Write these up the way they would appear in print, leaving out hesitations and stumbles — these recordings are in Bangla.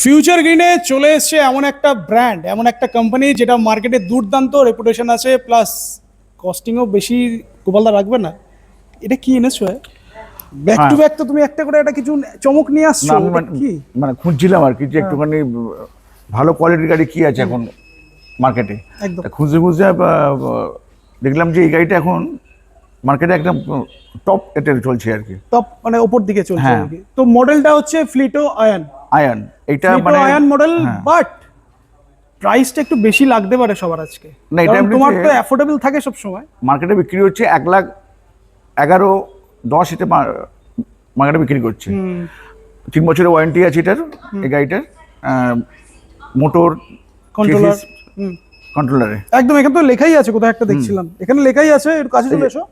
ফিউচার গ্রিনে চলে এসছে এমন একটা ব্র্যান্ড, এমন একটা কোম্পানি যেটা মার্কেটে দুর্দান্ত রেপুটেশন আছে, প্লাস কস্টিংও বেশি গোপালদা রাখবে না। এটা কি এনেছো? ব্যাক টু ব্যাক তো তুমি একটা করে একটা কিছু চমক নিয়ে আসছো। কি মানে খুঁজছিলাম আর কি যে একটুখানি ভালো কোয়ালিটির গাড়ি কি আছে এখন মার্কেটে। একদম খুঁজে খুঁজে দেখলাম যে এই গাড়িটা এখন মার্কেটে একদম টপ এতে চলছে আর কি, টপ মানে ওপর দিকে চলছে আর কি। তো মডেলটা হচ্ছে ফ্লিটো আয়ন। আয়ন এটা মানে আয়ন মডেল, বাট প্রাইসটা একটু বেশি লাগতে পারে সবার আজকে। না, এটা তোমার তো অ্যাফোর্ডেবল থাকে সব সময়। মার্কেটে বিক্রি হচ্ছে 1,11,10 এতে মার্কেটে বিক্রি করছে। 3 বছরের ওয়ারেন্টি আছে এটার, এই গাড়িটার মোটর কন্ট্রোলারে একদম। এখানে তো লেখাই আছে, কোথাও একটা দেখছিলাম, এখানে লেখাই আছে, একটু কাছে চলে এসো।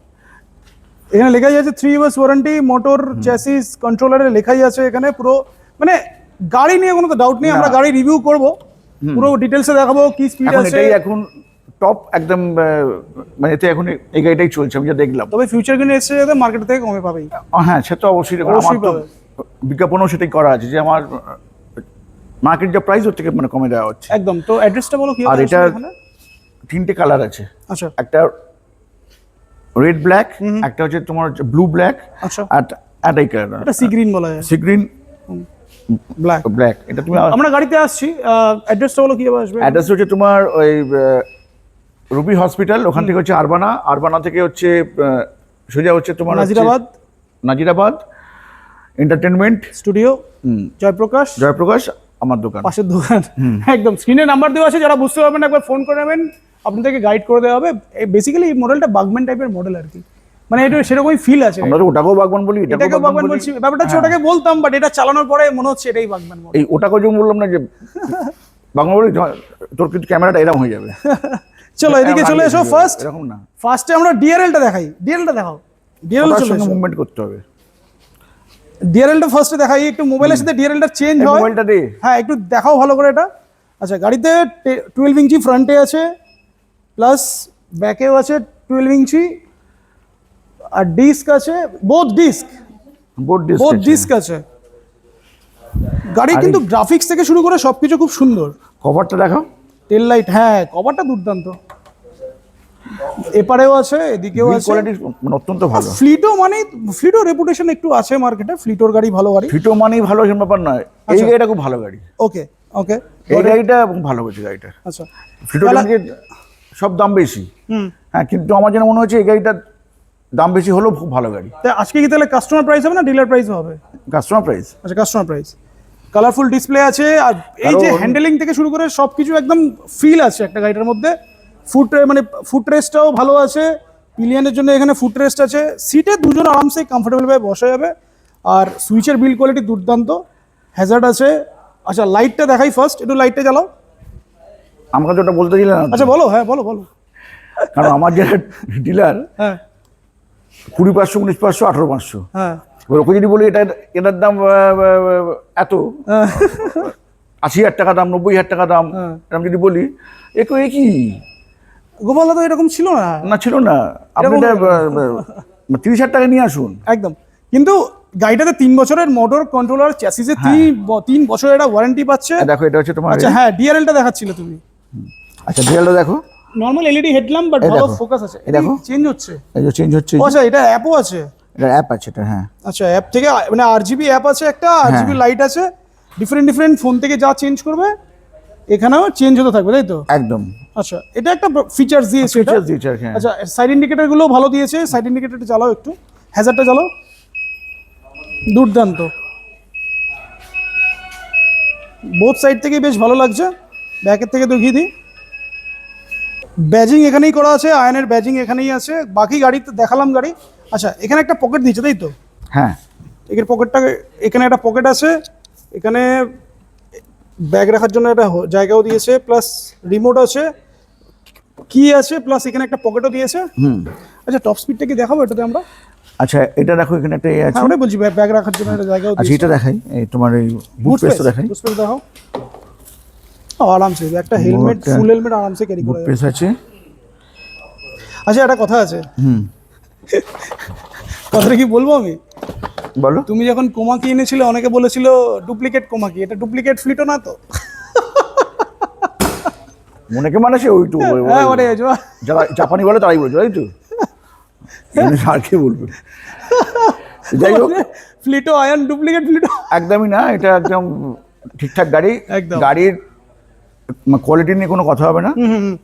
এখানে লেখাই আছে 3 ইয়ার্স ওয়ারেন্টি, মোটর চ্যাসিস কন্ট্রোলারে লেখাই আছে এখানে পুরো। মানে গাড়ি নিয়ে কোনো তো ডাউট নেই, আমরা গাড়ি রিভিউ করব, পুরো ডিটেইলসে দেখাবো কি স্পিড আছে। এটাই এখন টপ একদম, মানে এতে এখন এই গাড়িটাই চলছে আমি যা দেখলাম। তবে ফিউচার কিনে এসে যাতে মার্কেট থেকে কমে পাবেই। হ্যাঁ, সে তো অবশ্যই পাবে। বিজ্ঞাপনও সেটাই করা আছে যে আমার মার্কেট যা প্রাইস ওর থেকে মানে কমে দেওয়া হচ্ছে একদম। তো অ্যাড্রেসটা বলো কি? আর এটা 3টে কালার আছে। আচ্ছা, একটা রেড ব্ল্যাক, একটা হচ্ছে তোমার ব্লু ব্ল্যাক, আচ্ছা, আর এই কালার, এটা সি গ্রিন বলা যায়। Sea green black. এটা তুমি আমরা গাড়িতে আসছি, অ্যাড্রেসটা বলো কিভাবে আসবে? অ্যাড্রেস হচ্ছে তোমার ওই রুবি হসপিটাল, ওখান থেকে হচ্ছে আরবানা থেকে হচ্ছে সোজা হচ্ছে তোমার নাজিরাবাদ এন্টারটেনমেন্ট স্টুডিও, জয়প্রকাশ আমার দোকান, পাশের দোকান। একদম স্ক্রিনে নাম্বার দেওয়া আছে, যারা বুঝতে পারবেন একবার ফোন করে নেবেন, আপনাদেরকে গাইড করে দেওয়া হবে। বেসিক্যালি এই মডেলটা বাগম্যান টাইপের মডেল আর কি, মানে এটা সেরকমই ফিল আছে। আমরা তো ওটাকেও বাগবান বলি, এটাকেও বাগবান বলছি, ব্যাপারটা হচ্ছে ওটাকে বলতাম, বাট এটা চালানোর পরে মনে হচ্ছে এটাই বাগম্যান মডেল। এই ওটাকেও যেমন বললাম না যে বাগবান বলি, তোর কিন্তু ক্যামেরাটা এরকম হয়ে যাবে। চলো এদিকে চলে এসো। ফার্স্টে আমরা ডিআরএলটা দেখাই। ডিআরএলটা দেখাও। ডিআরএল সঙ্গে মুভমেন্ট করতে হবে। ডিআরএলটা ফার্স্টে দেখাই, একটু মোবাইলের সাথে ডিআরএলটা চেঞ্জ হয়। মোবাইলটা দে, হ্যাঁ একটু দেখাও ভালো করে এটা। আচ্ছা, গাড়িতে 12 ইঞ্চি ফ্রন্টে আছে, প্লাস ব্যাকেও আছে 12 ইঞ্চি, আর ডিস্ক আছে, বোথ ডিস্ক আছে। গাড়ি কিন্তু গ্রাফিক্স থেকে শুরু করে সবকিছু খুব সুন্দর। কভারটা দেখাও। টেল লাইট, হ্যাঁ কভারটা দুর্দান্ত। এপারেও আছে, এদিকেও আছে, কোয়ালিটি অত্যন্ত ভালো। ফ্লিটো রেপুটেশন একটু আছে মার্কেটে, ফ্লিটোর গাড়ি ভালো গাড়ি। ফ্লিটো মানেই ভালো এরকম ব্যাপার নয়, এই গাড়িটা খুব ভালো গাড়ি। ওকে, এই গাড়িটা ভালো হয়েছে গাড়িটা। আচ্ছা, ফ্লিটোর সব দাম বেশি, হ্যাঁ, কিন্তু আমার যেন মনে হচ্ছে এই গাড়িটার দাম বেশি হলেও খুব ভালো গাড়ি। আজকে কি তাহলে কাস্টমার প্রাইস হবে না ডিলার প্রাইস হবে? Customer price. আচ্ছা, কাস্টমার প্রাইস। কালারফুল ডিসপ্লে আছে, আর এই যে হ্যান্ডেলিং থেকে শুরু করে সবকিছু একদম ফিল আছে একটা গাড়িটার মধ্যে। ফুট রেস্টটাও ভালো আছে, পিলিয়নের জন্য এখানে ফুট রেস্ট আছে। সিটে দুজন আরামসে কমফোর্টেবল ভাবে বসা যাবে, আর সুইচের বিল্ড কোয়ালিটি দুর্দান্ত। হ্যাজার্ড আছে। আচ্ছা, লাইটটা দেখাই ফার্স্ট, একটু লাইটটা জ্বালাও। আমাকে তো ওটা বলতে দিলেন না। আচ্ছা বলো, হ্যাঁ বলো। কারণ আমার যে ডিলার, হ্যাঁ 20,500, 19,500, 18,500, হ্যাঁ, ওকে যদি বলি এটার দাম এত 80,000 টাকা দাম, 90,000 টাকা দাম, এরকম যদি বলি কি গোপালদা তো এরকম ছিল না, ছিল না। আপনি 30,000 টাকা নিয়ে আসুন একদম। কিন্তু গাড়িটাতে 3 বছরের মোটর কন্ট্রোলার চ্যাসিসে 3 বছরের একটা ওয়ারেন্টি পাচ্ছে। দেখো এটা হচ্ছে তোমার। আচ্ছা হ্যাঁ, ডিআরএলটা দেখাচ্ছিল তুমি। আচ্ছা, ডিআরএলটা দেখো। নরমাল এলইডি হেডল্যাম্প, বাট ভালো ফোকাস আছে। এই দেখো চেঞ্জ হচ্ছে, এই যে চেঞ্জ হচ্ছে। আচ্ছা, এটা অ্যাপও আছে। এটা অ্যাপ আছে এটা, হ্যাঁ। আচ্ছা, অ্যাপ থেকে মানে আরজিবি অ্যাপ আছে, একটা আরজিবি লাইট আছে। ডিফারেন্ট ফোন থেকে যা চেঞ্জ করবে এখানেও চেঞ্জ হতে থাকবে, তাই তো? একদম। আচ্ছা, এটা একটা ফিচারস দিয়েছে। আচ্ছা, সাইড ইন্ডিকেটর গুলো ভালো দিয়েছে। সাইড ইন্ডিকেটরটা জ্বালাও একটু, হ্যাজারটা জ্বালাও, দুর্দান্ত। বোথ সাইড থেকে বেশ ভালো লাগছে। ব্যাকের থেকে দেখিয়ে দিই, ব্যাজিং এখানেই করা আছে, আয়নের ব্যাজিং এখানেই আছে। বাকি গাড়িতে দেখালাম গাড়ি। আচ্ছা, এখানে একটা পকেট দিয়েছে, তাই তো? হ্যাঁ, এর পকেটটা, এখানে একটা পকেট আছে, এখানে ব্যাগ রাখার জন্য একটা জায়গাও দিয়েছে, প্লাস রিমোট আছে, কি আছে, প্লাস এখানে একটা পকেটও দিয়েছে। আচ্ছা, টপ স্পিডটা কি দেখাবো এটাতে আমরা? আচ্ছা, এটা দেখো, এখানে একটা আছে। আমরা বলছি ব্যাগ রাখার জন্য একটা জায়গাও দিয়েছে। আচ্ছা, এটা দেখাই, এই তোমার এই বুট স্পেসটা দেখাই। বুট স্পেস দেখাও, আরামসে একটা হেলমেট, ফুল হেলমেট আরামসে ক্যারি করা যাবে। বুট স্পেস আছে। আচ্ছা, একটা কথা আছে। কথাটা কি বলবো আমি? বলো। তুমি যখন কোমাকি এনেছিলে অনেকে বলেছিল ডুপ্লিকেট কোমাকি, এটা ডুপ্লিকেট ফ্লিটো না তো? মনেকে মানে সে ওইটু হ্যাঁ ওরে যারা জাপানি বলে তারাই বলছে, তাই তো? আর কি বলবে। যাই হোক, ফ্লিটো আয়ন ডুপ্লিকেট ফ্লিটো একদমই না, এটা একদম ঠিকঠাক গাড়ি। একদম। গাড়ির কোয়ালিটি নিয়ে কোনো কথা হবে না,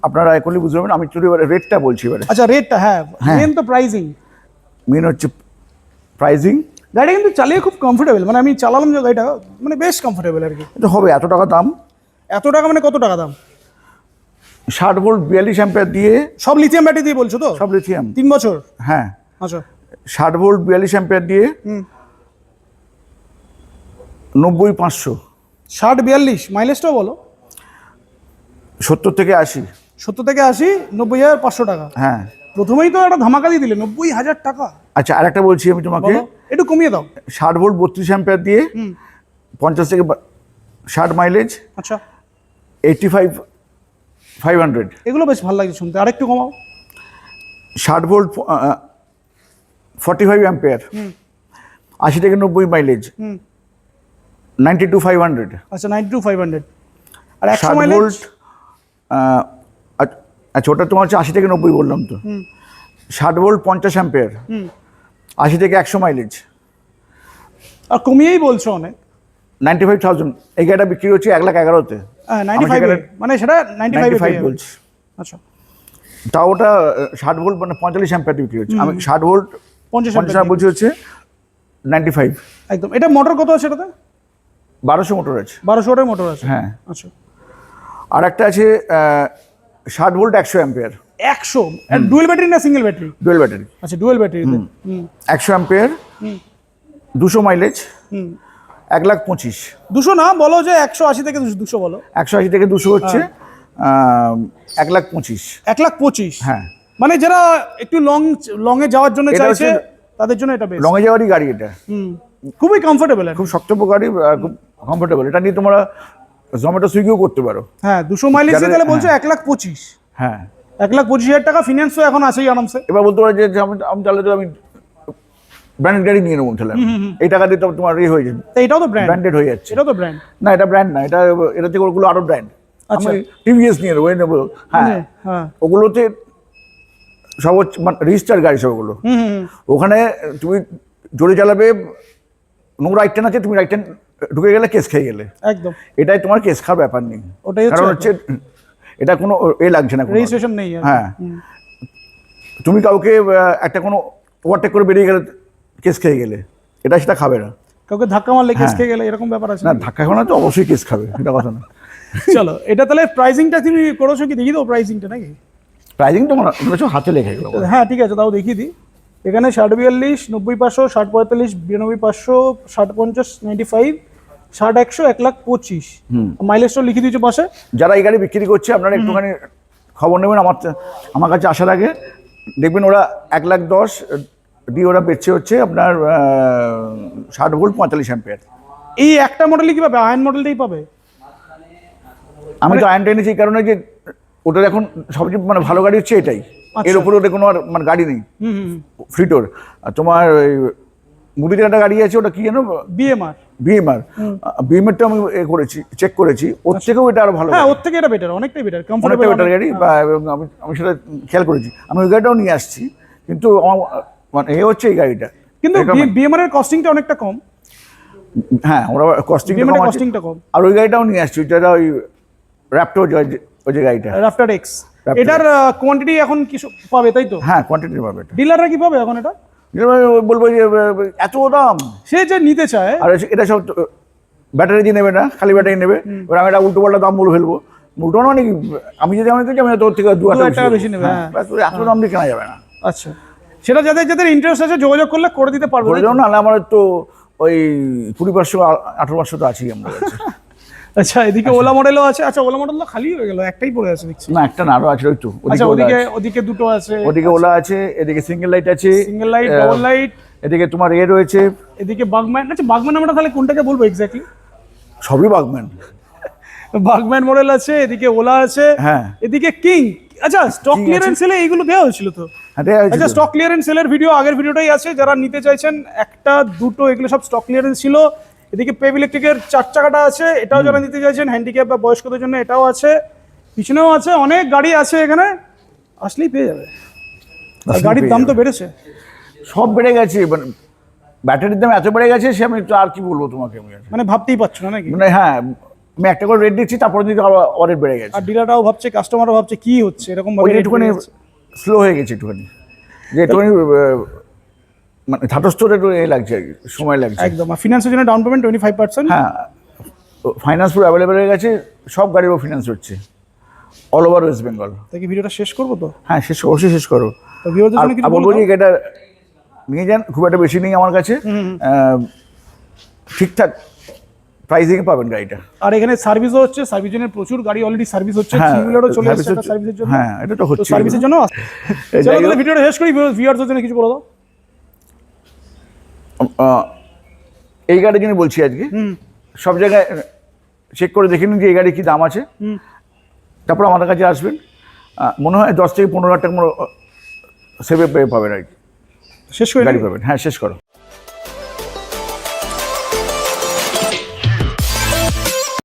আপনারা এখনই বুঝতে পারবেন। আমি চুরি এবারে রেটটা বলছি এবারে। আচ্ছা রেটটা, হ্যাঁ মেন তো প্রাইসিং। মেন হচ্ছে প্রাইসিং। গাড়িটা কিন্তু চালিয়ে খুব কমফোর্টেবল, মানে আমি চালালাম যে গাড়িটা, মানে বেশ কমফোর্টেবল আর কি। এটা হবে এত টাকা দাম। এত টাকা মানে কত টাকা দাম? 60 ভোল্ট 42 অ্যাম্পিয়ার দিয়ে। সব লিথিয়াম ব্যাটারি দিয়ে বলছো তো? সব লিথিয়াম। 3 বছর? হ্যাঁ। আচ্ছা 60 ভোল্ট 42 অ্যাম্পিয়ার দিয়ে 90,500। 60 42 মাইলেজটাও বলো। 70 থেকে 80। 70 থেকে 80, 90,500 টাকা। হ্যাঁ। প্রথমেই তো একটা ধামাকা দিয়ে দিলে, 90,000 টাকা। আচ্ছা আরেকটা বলছি আমি তোমাকে, বলো, একটু কমিয়ে দাও। 60 ভোল্ট 32 অ্যাম্পিয়ার দিয়ে 50 থেকে 60 মাইলেজ, আচ্ছা 85,500। এগুলো বেশ ভালো লাগছে শুনতে, আরেকটু কমাও। 60 ভোল্ট 45 অ্যাম্পিয়ার, 80 থেকে 90 মাইলেজ, 92,500। আচ্ছা 92,500। আর 100 60 মাইলেজ? ভোল্ট আচ্ছা ওটা তোমার হচ্ছে 80 থেকে 90 বললাম তো। 60 ভোল্ট 50 অ্যাম্পিয়ার, 80 থেকে 100 মাইলেজ। আর কমিয়েই বলছো অনেক। 95,000। এই গাড়িটা বিক্রি হচ্ছে 1,11,000-তে। 95 মানে সেটা 95 বলছি। আচ্ছা তাও ওটা 60 ভোল্ট মানে 45 অ্যাম্পিয়ার বিক্রি হচ্ছে। আমি 60 ভোল্ট 50 50 বলছি হচ্ছে 95। একদম। এটা মোটর কত আছে এটাতে? 1200 মোটর আছে। 1200 ওয়াটের মোটর আছে। হ্যাঁ। আচ্ছা আর একটা আছে 60 ভোল্ট 100 অ্যাম্পিয়ার। 100 ডুয়েল ব্যাটারি না সিঙ্গেল ব্যাটারি? Dual battery. আচ্ছা ডুয়েল ব্যাটারি। 100 ampere, 200 mileage, 1,25,000। 200 না বলো, যে 180 থেকে 200 বলো। 180 থেকে 200 হচ্ছে 1,25,000। 1,25,000। হ্যাঁ। মানে যারা একটু লং এ যাওয়ার জন্য এটা চাইছে হচ্ছে- তাদের জন্য এটা বেশ। লঙে যাওয়ারই গাড়ি এটা। খুবই কমফোর্টেবল আর খুব শক্তপো গাড়ি, খুব কমফোর্টেবল। এটা নিয়ে তোমরা জোম্যাটো সুইগিও করতে পারো। হ্যাঁ 200 মাইলেজ যাদের- তাহলে বলছো 1,25,000। হ্যাঁ। 1,25,000 টাকা ফিনান্স তো এখন আছেই আরামসে। এবার বলতে পারো যে আমি তাহলে তো আমি ব্র্যান্ডেড গাড়ি নিয়ে নেবো তাহলে। এই টাকা দিয়ে তো তোমার ইয়ে হয়ে যাবে, তো এটাও তো ব্র্যান্ড। ব্র্যান্ডেড হয়ে যাচ্ছে। এটাও তো ব্র্যান্ড। না এটা ব্র্যান্ড না, এটা থেকে ওগুলো আরো ব্র্যান্ড। আচ্ছা। আমি টিভিএস নিয়ে নেবো, নেবো। হ্যাঁ হ্যাঁ ওগুলোতে সব হচ্ছে রেজিস্টার গাড়ি সব ওগুলো। ওখানে তুমি জোরে চালাবে, নোংরা রাইট টার্ন আছে, তুমি রাইট টার্ন ঢুকে গেলে কেস খেয়ে গেলে। একদম। এটাই তোমার কেস খাওয়ার ব্যাপার নেই। ওটাই কারণ হচ্ছে এটা কোনো লাগছে না, রেজিস্ট্রেশন নেই। হ্যাঁ। তুমি কাউকে একটা কোনো ওভারটেক করে বেরিয়ে গেলে কেস খেয়ে গেলে, এটা সেটা খাবে না। কাউকে ধাক্কা মারলে কেস খেয়ে গেলে এরকম ব্যাপার আছে না ধাক্কা খাবে না তো অবশ্যই কেস খাবে, এটা কথা না। চলো এটা তাহলে প্রাইসিংটা তুমি করেছো কি, দেখি দাও প্রাইসিংটা নাকি? প্রাইজিং তো মনে হাতে লেগে গেল। হ্যাঁ ঠিক আছে, তাও দেখিয়ে দিই। এখানে 60 42 90,500, 60 45 92,500, 60 50 95, 60 100 1,25,000। মাইলেজটা লিখে দিয়েছো পাশে। যারা এই গাড়ি বিক্রি করছে আপনারা একটুখানি খবর নেবেন। আমার কাছে আসার আগে দেখবেন ওরা 1,10,000 দিয়ে ওরা বেচছে হচ্ছে আপনার 60 ভোল্ট 45 অ্যাম্পিয়ার। এই একটা মডেলই কি পাবে? আয়ন মডেলটাই পাবে? আমি তো আয়নটা এনেছি এই কারণে যে ওটার এখন সবচেয়ে মানে ভালো গাড়ি হচ্ছে এটাই। এর উপরে ওদের কোনো আর মানে গাড়ি নেই ফ্রিটোর। আর তোমার মুদির একটা গাড়ি আছে, ওটা কি জানো? বিএমআর। বিএমআরটা আমি করেছি, চেক করেছি, ওর থেকেও এটা আরো ভালো। হ্যাঁ ওর থেকে এটা বেটার, অনেকটাই বেটার, অনেকটা কমফোর্টেবল বেটার গাড়ি। বা আমি সেটা খেয়াল করেছি, আমি ওই গাড়িটাও নিয়ে আসছি। কিন্তু আমার মানে এ হচ্ছে এই গাড়িটা, কিন্তু বিএমআর এর কস্টিংটা অনেকটা কম। হ্যাঁ ওরা কস্টিংটা কম। আর ওই গাড়িটাও নিয়ে আসছি, যেটা ওই র্যাপটর, ওই যে গাড়িটা রাফটার এক্স। এটার কোয়ান্টিটি এখন কিছু পাবে তাই তো? হ্যাঁ কোয়ান্টিটি পাবে। ডিলাররা কি পাবে এখন এটা? বলবো যে এত দাম, সে যে নিতে চায়। আর এটা সব ব্যাটারি দিয়ে নেবে না, খালি ব্যাটারি নেবে। এবার আমি এটা উল্টো পাল্টা দাম বলে ফেলবো। উল্টো মানে কি, আমি যদি আমি তোর থেকে 2,000 টাকা বেশি নেবে। এত দাম দিয়ে কেনা যাবে না। আচ্ছা সেটা যাদের যাদের ইন্টারেস্ট আছে যোগাযোগ করলে করে দিতে পারবো। না আমার তো ওই 20,500 18,500 তো আছেই আমার কাছে। আচ্ছা এদিকে ওলা মডেলও আছে। আচ্ছা ওলা মডেল তো খালি হয়ে গেল, একটাই পড়ে আছে দেখছি। না একটা না আরো আছে ওই তো। আচ্ছা ওদিকে দুটো আছে। ওদিকে ওলা আছে, এদিকে সিঙ্গেল লাইট আছে, সিঙ্গেল লাইট, ডাবল লাইট। এদিকে তোমার এ রয়েছে, এদিকে বাগম্যান। আচ্ছা বাগম্যান আমরা তাহলে কোনটাকে বলবো এক্স্যাক্টলি? সবই বাগম্যান। বাগম্যান মডেল আছে, এদিকে ওলা আছে, হ্যাঁ। এদিকে কিং। আচ্ছা স্টক ক্লিয়ারেন্স সেলে এইগুলো দেওয়া হয়েছিল তো? হ্যাঁ, দেয়া হয়েছিল। আচ্ছা স্টক ক্লিয়ারেন্স সেলের ভিডিও আগের ভিডিওটাই আছে, যারা নিতে চাইছেন একটা দুটো এগুলো সব স্টক ক্লিয়ারেন্স ছিল। এদিকে পেভ ইলেকট্রিকের 4 চাকাটা আছে, এটাও যারা নিতে চাইছেন হ্যান্ডিক্যাপ বা বয়স্কদের জন্য এটাও আছে, পিছনেও আছে, অনেক গাড়ি আছে এখানে, আসলেই পেয়ে যাবে। আর আসলেই গাড়ির পেয়ে দাম তো যাবে। বেড়েছে। সব বেড়ে গেছে, মানে ব্যাটারির দাম এত বেড়ে গেছে, সে আমি তো আর কি বলবো তোমাকে আমি আর। মানে ভাবতেই পারছো না নাকি? মানে হ্যাঁ, আমি একটা করে রেট দিচ্ছি, তারপরে দিকে আবার রেট বেড়ে গেছে। আর ডিলাররাও ভাবছে, কাস্টমারও ভাবছে কি হচ্ছে এরকম ওই ভাবে rate একটুখানি বেড়ে যাচ্ছে। স্লো হয়ে গেছে একটুখানি, যে একটুখানি মানে ধাতস্থ একটু এ লাগছে আর কি, সময় লাগছে। একদম। আর ফিনান্সের জন্য ডাউন পেমেন্ট 25%। হ্যাঁ, ফাইন্যান্স পুরো অ্যাভেলেবেল হয়ে গেছে, সব গাড়ির ফিনান্স হচ্ছে অল ওভার ওয়েস্ট বেঙ্গল। তাই কি ভিডিওটা শেষ করবো তো? হ্যাঁ, অবশ্যই শেষ করো। তো ভিউয়ারদের আর জন্য কিছু বলবো বলবো? যে এটা নিয়ে যান, খুব একটা বেশি নেই আমার কাছে, ঠিকঠাক প্রাইসিং পাবেন গাড়িটা। আর এখানে সার্ভিসও হচ্ছে, সার্ভিস জন্য প্রচুর গাড়ি অলরেডি সার্ভিস হচ্ছে, হ্যাঁ, থ্রি-হুইলারও চলে service এসেছে একটা হচ্ছে। সার্ভিসের জন্য। হ্যাঁ, এটা তো হচ্ছে। সার্ভিসের জন্য চলো যাই তাহলে হোক, ভিডিওটা শেষ করি, ভিউয়ারদের জন্য কিছু বলো দাও। এই গাড়ির জন্য বলছি আজকে, সব জায়গায় চেক করে দেখে নিন যে এই গাড়ির কি দাম আছে, তারপর আমাদের কাছে আসবেন। মনে হয় 10 থেকে 15 হাজার টাকা সেভে পাবেন আর কি, শেষ করে গাড়ি পাবেন। হ্যাঁ, শেষ করো।